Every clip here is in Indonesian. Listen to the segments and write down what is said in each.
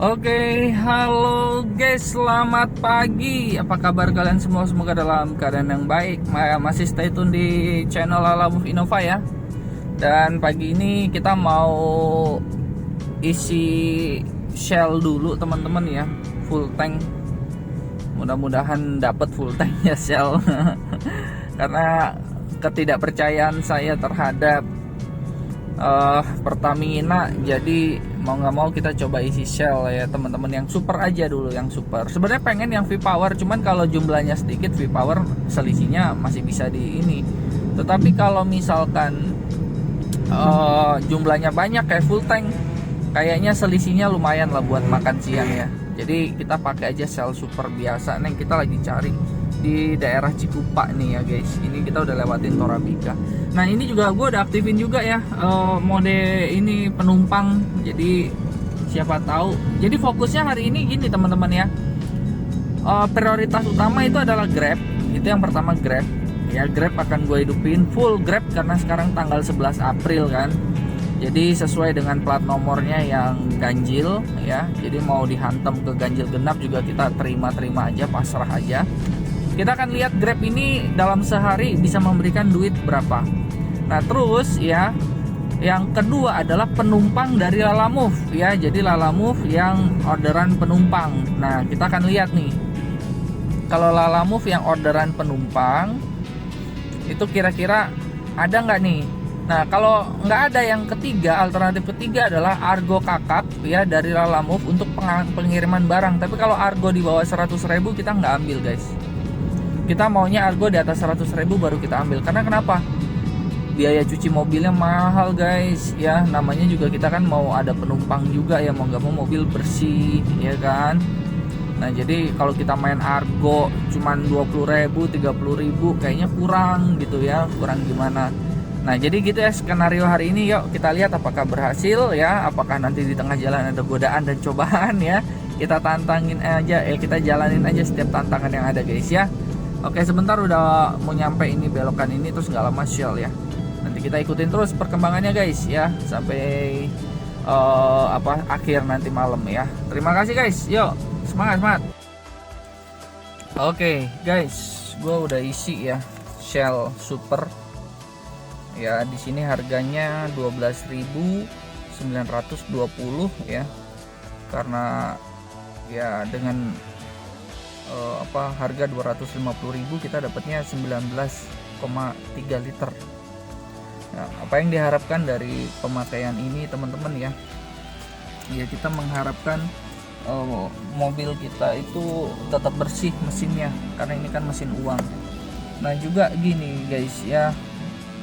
Oke, halo guys, selamat pagi. Apa kabar kalian semua? Semoga dalam keadaan yang baik. Masih stay tune di channel Lalamove Innova ya. Dan pagi ini kita mau isi Shell dulu teman-teman ya, full tank. Mudah-mudahan dapat full tank ya Shell. Karena ketidakpercayaan saya terhadap Pertamina, jadi mau nggak mau kita coba isi Shell ya teman-teman, yang super aja dulu, yang super. Sebenarnya pengen yang V-Power, cuman kalau jumlahnya sedikit V-Power selisihnya masih bisa di ini. Tetapi kalau misalkan jumlahnya banyak kayak full tank, kayaknya selisihnya lumayan lah buat makan siang ya. Jadi kita pakai aja Shell super biasa. Nih kita lagi cari di daerah Cikupa nih ya guys. Ini kita udah lewatin Torabika. Nah ini juga gue udah aktifin juga ya mode ini penumpang. Jadi siapa tahu. Jadi fokusnya hari ini gini teman-teman ya. Prioritas utama itu adalah Grab. Itu yang pertama Grab. Ya Grab akan gue hidupin full Grab karena sekarang tanggal 11 April kan. Jadi sesuai dengan plat nomornya yang ganjil ya. Jadi mau dihantam ke ganjil genap juga kita terima-terima aja, pasrah aja. Kita akan lihat Grab ini dalam sehari bisa memberikan duit berapa. Nah terus ya, yang kedua adalah penumpang dari Lalamove ya. Jadi Lalamove yang orderan penumpang. Nah kita akan lihat nih, kalau Lalamove yang orderan penumpang itu kira-kira ada nggak nih. Nah kalau nggak ada, yang ketiga, alternatif ketiga adalah Argo Kakap ya dari Lalamove untuk pengiriman barang. Tapi kalau Argo di bawah 100.000 kita nggak ambil guys. Kita maunya Argo di atas 100.000 baru kita ambil. Karena kenapa? Biaya cuci mobilnya mahal guys ya. Namanya juga kita kan mau ada penumpang juga ya, mau nggak mau mobil bersih ya kan. Nah jadi kalau kita main Argo cuman 20.000, 30.000 kayaknya kurang gitu ya. Kurang gimana. Nah jadi gitu ya skenario hari ini. Yuk kita lihat apakah berhasil ya. Apakah nanti di tengah jalan ada godaan dan cobaan ya. Kita tantangin aja, kita jalanin aja setiap tantangan yang ada guys ya. Oke sebentar udah mau nyampe ini belokan ini, terus nggak lama Shell ya. Nanti kita ikutin terus perkembangannya guys ya, sampai akhir nanti malam ya. Terima kasih guys, yuk semangat. Oke guys, gue udah isi ya Shell Super ya. Di sini harganya 12.920 ya, karena ya dengan harga 250.000 kita dapatnya 19,3 liter. Nah, apa yang diharapkan dari pemakaian ini teman-teman ya? Ya kita mengharapkan mobil kita itu tetap bersih mesinnya, karena ini kan mesin uang. Nah juga gini guys ya,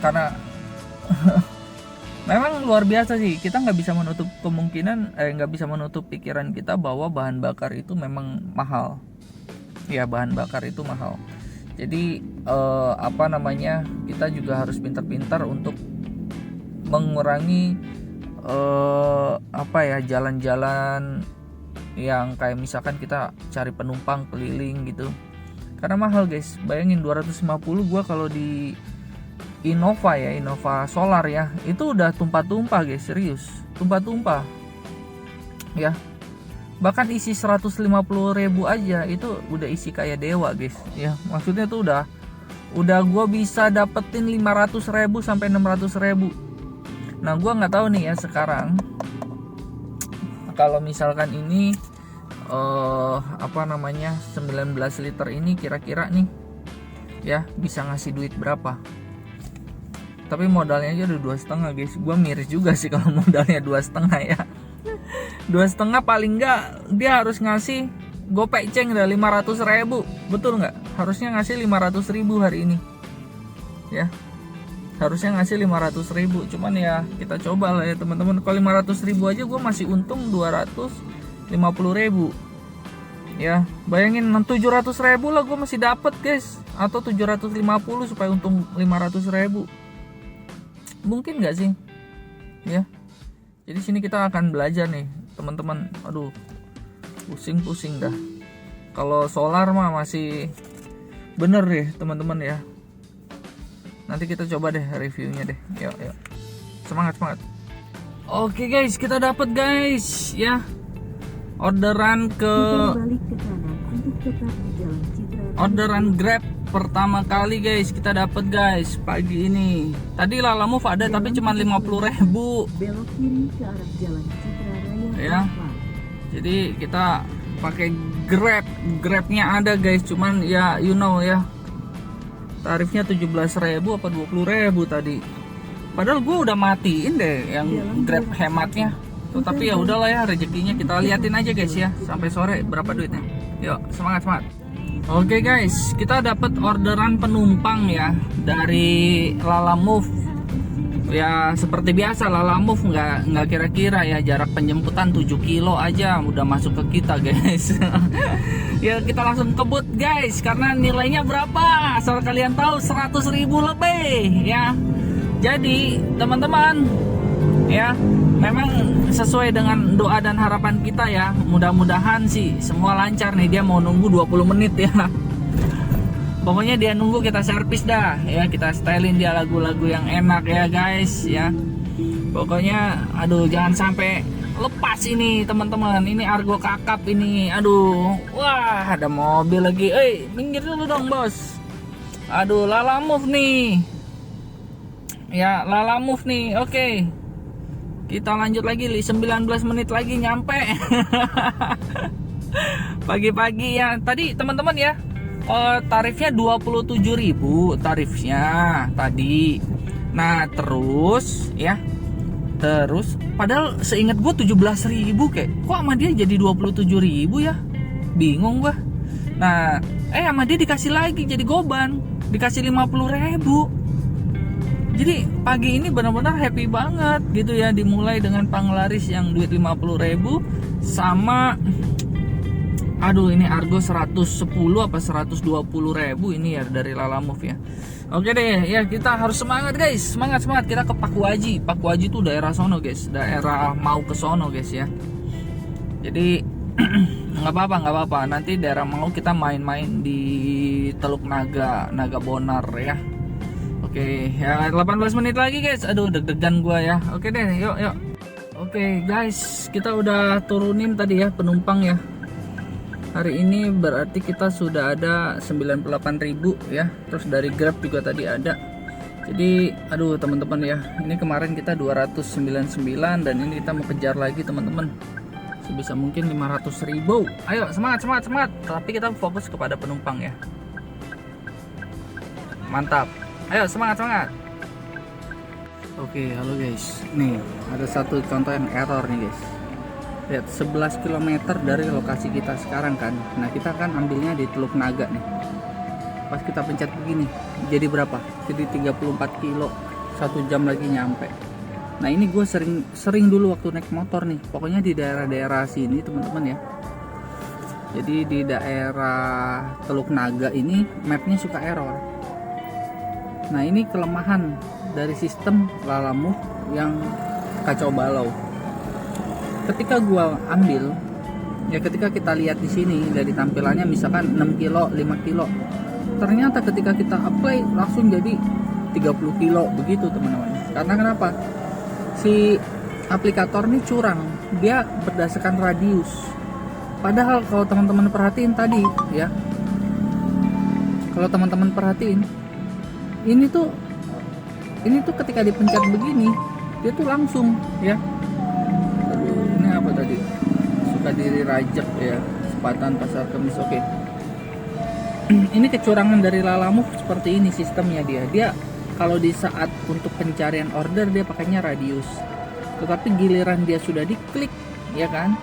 karena memang luar biasa sih, kita nggak bisa menutup kemungkinan, nggak bisa menutup pikiran kita bahwa bahan bakar itu memang mahal. Ya bahan bakar itu mahal. Jadi kita juga harus pintar-pintar untuk mengurangi jalan-jalan yang kayak misalkan kita cari penumpang keliling gitu. Karena mahal guys. Bayangin 250 gua kalau di Innova ya, Innova Solar ya, itu udah tumpah-tumpah guys, serius. Tumpah-tumpah. Ya. Bahkan isi 150.000 aja itu udah isi kayak dewa guys ya. Maksudnya tuh udah gue bisa dapetin 500.000 sampai 600.000. Nah gue nggak tahu nih ya sekarang kalau misalkan ini 19 liter ini kira-kira nih ya bisa ngasih duit berapa. Tapi modalnya aja udah 2,5 guys. Gue miris juga sih kalau modalnya 2,5 ya. 2,5 paling enggak dia harus ngasih gopek ceng udah 500.000, betul nggak? Harusnya ngasih 500.000 hari ini ya, harusnya ngasih 500.000. Cuman ya kita coba lah ya teman-teman. Kalau 500.000 aja gue masih untung 250.000 ya. Bayangin 700.000 lah gue masih dapat guys, atau 750 supaya untung 500.000. Mungkin nggak sih ya? Jadi sini kita akan belajar nih teman-teman. Aduh, pusing dah. Kalau solar mah masih bener deh teman-teman ya. Nanti kita coba deh reviewnya deh. Yuk. Semangat. Oke guys, kita dapat guys ya. orderan ke balik ke kanan untuk tetap di Jalan Citra Raya. orderan Grab pertama kali guys kita dapat guys pagi ini. Tadi Lalamove ada tapi cuma 50.000 Belok kiri ke arah Jalan Citra Raya. ya. Jadi kita pakai Grabnya ada guys, cuman ya you know ya, tarifnya 17.000 apa 20.000 tadi. Padahal gue udah matiin deh yang Grab hematnya. Tapi ya udahlah ya, rezekinya kita liatin aja guys ya, sampai sore berapa duitnya. Yuk semangat. Oke guys, kita dapat orderan penumpang ya dari Lalamove. Ya seperti biasa Lalamove nggak kira-kira ya, jarak penjemputan 7 kilo aja udah masuk ke kita guys. Ya kita langsung kebut guys, karena nilainya berapa? Asal kalian tahu 100.000 lebih ya. Jadi teman-teman ya, memang sesuai dengan doa dan harapan kita ya, mudah-mudahan sih semua lancar nih. Dia mau nunggu 20 menit ya. Pokoknya dia nunggu kita servis dah ya, kita stylein dia lagu-lagu yang enak ya guys ya. Pokoknya aduh jangan sampai lepas ini teman-teman. Ini Argo kakap ini. Aduh, wah ada mobil lagi. Minggir dulu dong bos. Aduh Lalamove nih. Ya Lalamove nih. Oke. Kita lanjut lagi 19 menit lagi nyampe. Pagi-pagi ya. Tadi teman-teman ya, tarifnya 27.000 tarifnya tadi. Nah terus ya, terus padahal seingat gue 17.000 kayak, kok sama dia jadi 27.000 ya, bingung gua. Nah sama dia dikasih lagi jadi goban, dikasih 50.000. Jadi pagi ini benar-benar happy banget gitu ya, dimulai dengan panglaris yang duit 50.000 sama aduh ini Argo 110 apa 120.000 ini ya dari Lalamove ya. Oke deh ya, kita harus semangat guys, semangat kita ke Pakuaji. Pakuaji itu daerah sono guys, daerah mau ke sono guys ya. Jadi nggak apa-apa, nanti daerah mau kita main-main di Teluk Naga Bonar ya. Oke ya, 18 menit lagi guys. Aduh deg-degan gua ya. Oke deh, yuk. Oke guys, kita udah turunin tadi ya penumpang ya. Hari ini berarti kita sudah ada 98.000 ya. Terus dari Grab juga tadi ada. Jadi aduh teman-teman ya, ini kemarin kita 299 dan ini kita mau kejar lagi teman-teman, sebisa mungkin 500.000. Ayo semangat. Tapi kita fokus kepada penumpang ya. Mantap. Ayo semangat. Oke, halo guys. Nih, ada satu contoh yang error nih guys. Lihat 11 km dari lokasi kita sekarang kan. Nah, kita kan ambilnya di Teluk Naga nih. Pas kita pencet begini, jadi berapa? Jadi 34 kilo. 1 jam lagi nyampe. Nah, ini gue sering dulu waktu naik motor nih. Pokoknya di daerah-daerah sini, teman-teman ya. Jadi di daerah Teluk Naga ini mapnya suka error. Nah ini kelemahan dari sistem Lalamove yang kacau balau. Ketika gua ambil, ya ketika kita lihat di sini dari tampilannya misalkan 6 kilo, 5 kilo, ternyata ketika kita apply langsung jadi 30 kilo begitu teman-teman. Karena kenapa? Si aplikator ini curang, dia berdasarkan radius. Padahal kalau teman-teman perhatiin tadi ya, kalau teman-teman perhatiin ini tuh ketika dipencet begini dia tuh langsung ya. Aduh, ini apa tadi? Sukadiri Rajab ya, Sepatan Pasar Kemis. Oke. Ini kecurangan dari Lalamove seperti ini sistemnya dia kalau di saat untuk pencarian order dia pakainya radius, tetapi giliran dia sudah diklik ya kan,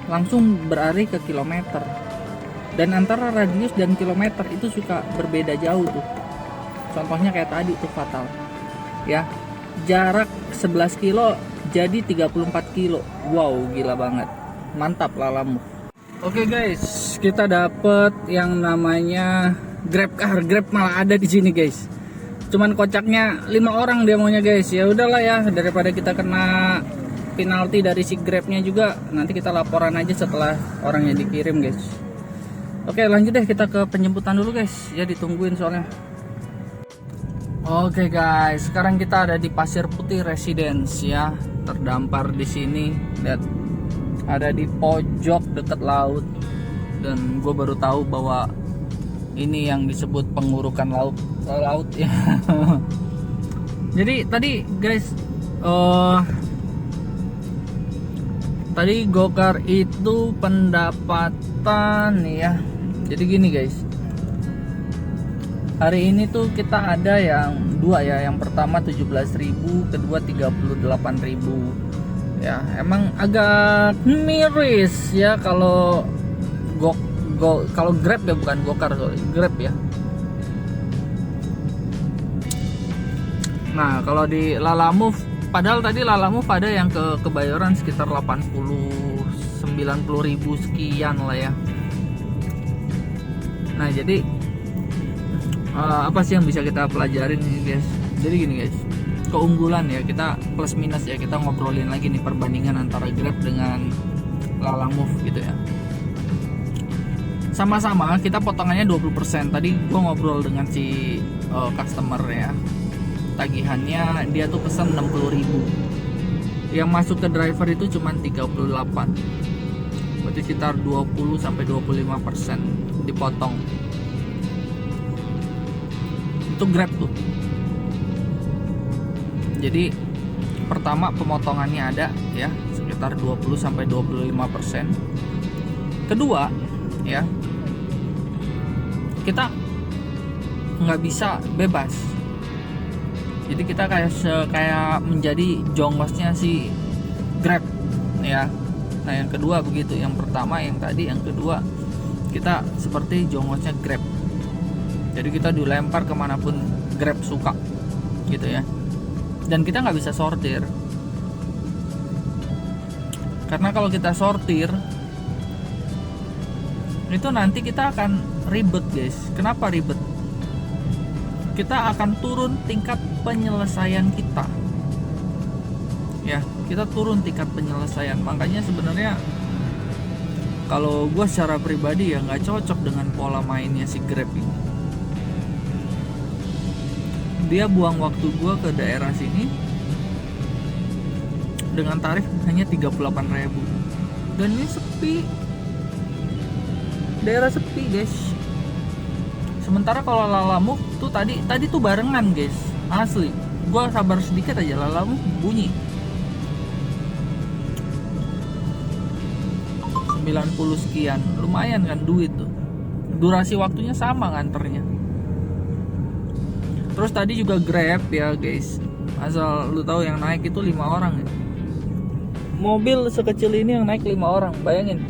langsung beralih ke kilometer. Dan antara radius dan kilometer itu suka berbeda jauh tuh. Contohnya kayak tadi tuh fatal ya, jarak 11 kilo jadi 34 kilo. Wow gila banget, mantap Lalamove. Oke guys, kita dapet yang namanya Grab car. Grab malah ada di sini guys, cuman kocaknya 5 orang dia maunya guys. Ya udahlah ya, daripada kita kena penalti dari si Grabnya juga, nanti kita laporan aja setelah orangnya dikirim guys. Oke lanjut deh, kita ke penjemputan dulu guys ya, ditungguin soalnya. Oke guys, sekarang kita ada di Pasir Putih Residence ya, terdampar di sini. Lihat ada di pojok dekat laut, dan gue baru tahu bahwa ini yang disebut pengurukan laut ya. Jadi tadi guys, tadi gokar itu pendapatan ya. Jadi gini guys, hari ini tuh kita ada yang dua ya. Yang pertama 17.000, kedua 38.000 ya. Emang agak miris ya kalau kalau Grab ya, bukan gokar, sorry, Grab ya. Nah kalau di Lalamove, padahal tadi Lalamove ada yang ke Kebayoran sekitar 90-90 ribu sekian lah ya. Nah jadi apa sih yang bisa kita pelajarin nih guys? Jadi gini guys, keunggulan ya, kita plus minus ya, kita ngobrolin lagi nih perbandingan antara Grab dengan Lalamove gitu ya. Sama-sama kita potongannya 20%. Tadi gua ngobrol dengan si customer ya, tagihannya dia tuh pesan 60.000, yang masuk ke driver itu cuma 38, berarti sekitar 20-25% dipotong. Itu Grab tuh. Jadi pertama pemotongannya ada ya sekitar 20-25%. Kedua ya, kita nggak bisa bebas. Jadi kita kayak menjadi jongosnya si Grab ya. Nah yang kedua begitu, yang pertama yang tadi, yang kedua kita seperti jongosnya Grab. Jadi kita dilempar kemanapun Grab suka gitu ya. Dan kita nggak bisa sortir, karena kalau kita sortir itu nanti kita akan ribet guys. Kenapa ribet? Kita akan turun tingkat penyelesaian kita ya, kita turun tingkat penyelesaian. Makanya sebenarnya kalau gue secara pribadi ya nggak cocok dengan pola mainnya si Grab ini. Dia buang waktu gue ke daerah sini dengan tarif hanya 38.000, dan ini sepi, daerah sepi guys. Sementara kalau Lalamove tuh tadi tuh barengan guys, asli. Gua sabar sedikit aja Lalamove bunyi 90 sekian, lumayan kan duit tuh. Durasi waktunya sama nganternya. Terus tadi juga Grab ya guys, asal lu tahu yang naik itu 5 orang ya. Mobil sekecil ini yang naik 5 orang, bayangin.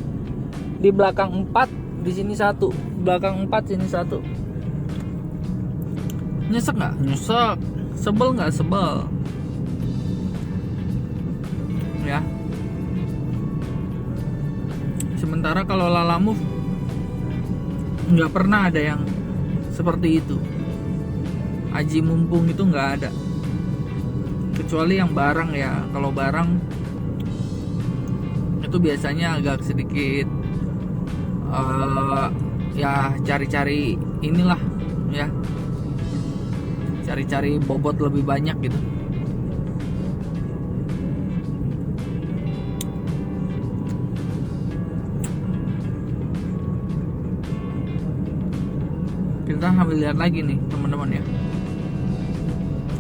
Di belakang 4, di sini 1, belakang 4, sini 1. Nyesek nggak? Nyesek. Sebel nggak? Sebel. Ya. Sementara kalau Lalamove nggak pernah ada yang seperti itu. Aji mumpung itu nggak ada. Kecuali yang barang ya. Kalau barang itu biasanya agak sedikit ya cari-cari inilah ya, cari-cari bobot lebih banyak gitu. Kita ambil lihat lagi nih teman-teman ya.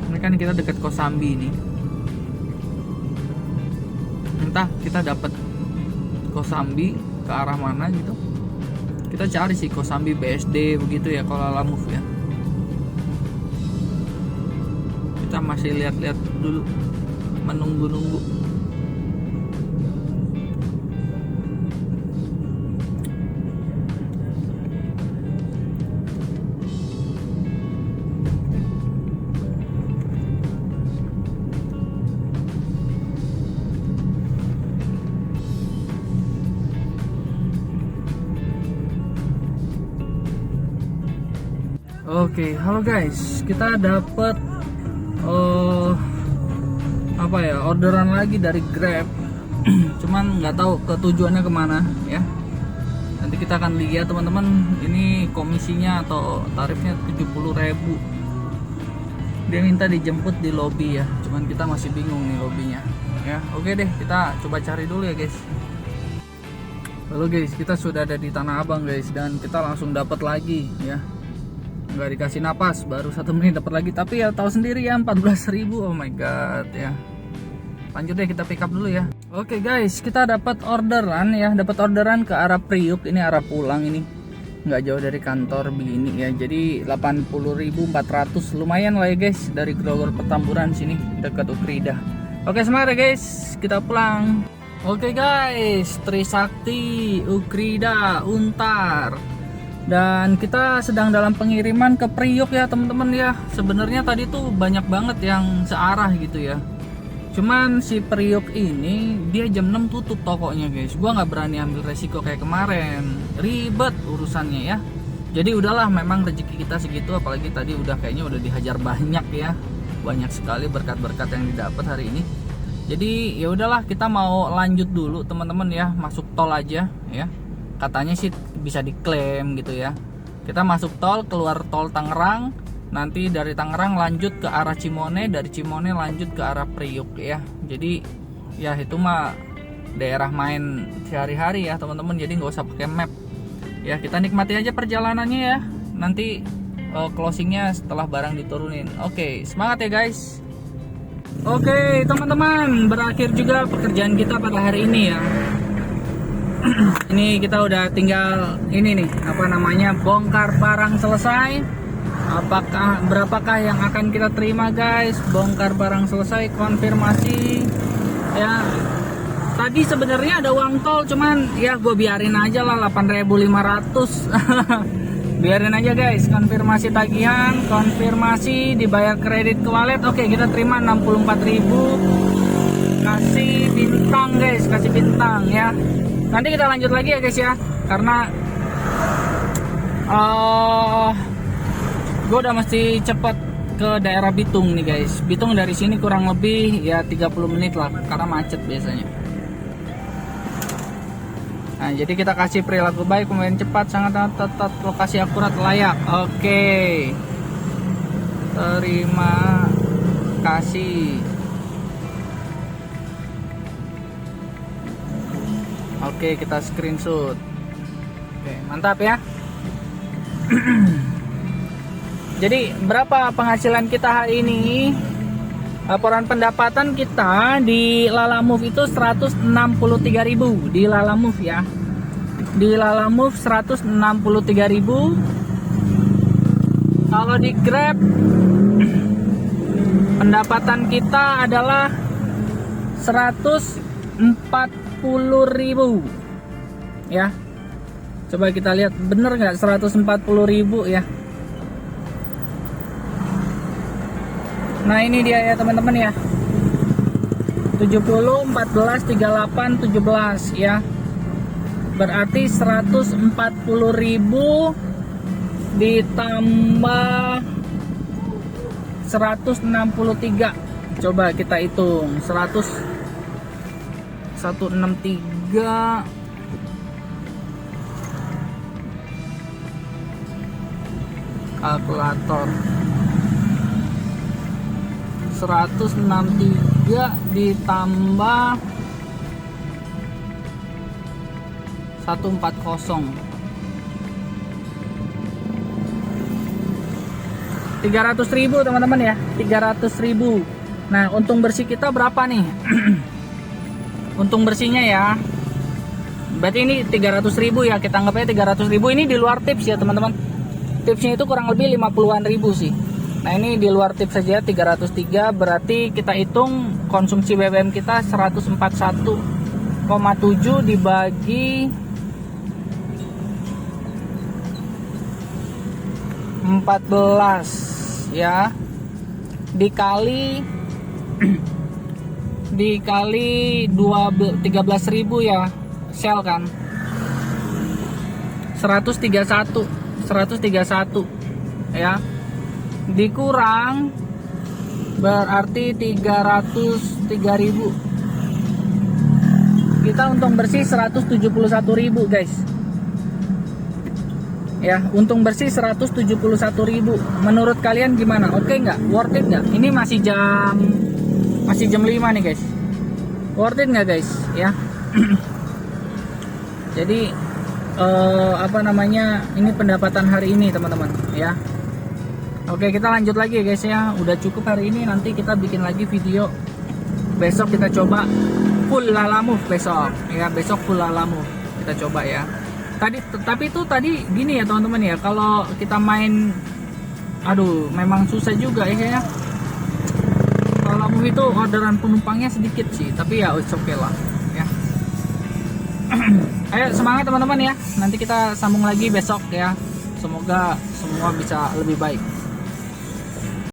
Ini kan kita dekat Kosambi nih. Entah kita dapat Kosambi ke arah mana gitu. Kita cari sih Kosambi BSD begitu ya kalau Lalamove ya. Kita masih lihat-lihat dulu, menunggu-nunggu. Oke, halo guys, kita dapat apa ya, orderan lagi dari Grab. Cuman nggak tahu ketujuannya kemana ya. Nanti kita akan lihat teman-teman. Ini komisinya atau tarifnya 70.000. Dia minta dijemput di lobby ya. Cuman kita masih bingung nih lobbynya ya. Oke deh, kita coba cari dulu ya guys. Halo guys, kita sudah ada di Tanah Abang guys, dan kita langsung dapat lagi ya. Nggak dikasih napas, baru 1 menit dapat lagi. Tapi ya tahu sendiri ya, 14.000. Oh my god ya. Lanjut deh, kita pick up dulu ya. Oke guys, kita dapat orderan ya, dapat orderan ke arah Priuk. Ini arah pulang ini. Nggak jauh dari kantor begini ya. Jadi 80.400, lumayan lah ya guys, dari Grogol Petamburan sini dekat Ukrida. Oke, semangat ya guys, kita pulang. Oke guys, Trisakti, Ukrida, Untar. Dan kita sedang dalam pengiriman ke Priuk ya teman-teman ya. Sebenarnya tadi tuh banyak banget yang searah gitu ya. Cuman si Priuk ini dia jam 6 tutup tokonya guys. Gua nggak berani ambil resiko kayak kemarin. Ribet urusannya ya. Jadi udahlah, memang rezeki kita segitu, apalagi tadi kayaknya udah dihajar banyak ya. Banyak sekali berkat-berkat yang didapat hari ini. Jadi ya udahlah, kita mau lanjut dulu teman-teman ya, masuk tol aja ya. Katanya sih bisa diklaim gitu ya. Kita masuk tol, keluar tol Tangerang, nanti dari Tangerang lanjut ke arah Cimone, dari Cimone lanjut ke arah Priuk ya. Jadi ya itu mah daerah main sehari-hari ya teman-teman, jadi nggak usah pakai map. Ya kita nikmati aja perjalanannya ya. Nanti closingnya setelah barang diturunin. Oke, semangat ya guys. Oke teman-teman, berakhir juga pekerjaan kita pada hari ini ya. Ini kita udah tinggal ini nih, apa namanya, bongkar barang selesai. Berapakah yang akan kita terima guys? Bongkar barang selesai, konfirmasi ya. Tadi sebenarnya ada uang tol, cuman ya gue biarin aja lah, 8.500. Biarin aja guys. Konfirmasi tagihan, konfirmasi dibayar kredit ke wallet. Oke, kita terima 64.000. Kasih bintang guys, kasih bintang ya. Nanti kita lanjut lagi ya guys ya, karena gue udah mesti cepet ke daerah Bitung nih guys. Bitung dari sini kurang lebih ya 30 menit lah, karena macet biasanya. Nah, jadi kita kasih perilaku baik, pembelian cepat, sangat tepat, lokasi akurat, layak. Oke. Terima kasih. Oke, kita screenshot. Oke, mantap ya. Jadi berapa penghasilan kita hari ini? Laporan pendapatan kita di Lalamove itu 163.000 di Lalamove ya. Di Lalamove 163.000. Kalau di Grab pendapatan kita adalah 140.000 ya. Coba kita lihat bener nggak 140.000 ya. Nah ini dia ya teman-teman ya, 70, 14, 38, 17 ya. Berarti 140.000 ditambah 163. Coba kita hitung, 163 kalkulator. 163 ditambah 140, 300.000 teman-teman ya, 300.000. Nah untung bersih kita berapa nih? Untung bersihnya ya, berarti ini 300.000 ya, kita anggap aja 300.000. Ini di luar tips ya teman-teman. Tipsnya itu kurang lebih 50-an ribu sih. Nah ini di luar tips saja 303, berarti kita hitung konsumsi BBM kita 141,7 dibagi 14 ya, dikali 13.000 ya, sel kan 131 ya, dikurang berarti 303.000. Kita untung bersih 171.000 guys ya, untung bersih 171.000. Menurut kalian gimana? Oke nggak? Worth it nggak? Ini masih jam 5 nih guys. Worth it nggak guys ya? Jadi apa namanya, ini pendapatan hari ini teman-teman ya. Oke, kita lanjut lagi guys ya. Udah cukup hari ini, nanti kita bikin lagi video. Besok kita coba full lalamove besok ya. Besok full lalamove kita coba ya. Tapi itu tadi gini ya teman-teman ya, kalau kita main, aduh memang susah juga ya. Kalau lalamove itu orderan penumpangnya sedikit sih, tapi ya it's okay lah ya. Ayo semangat teman-teman ya. Nanti kita sambung lagi besok ya. Semoga semua bisa lebih baik.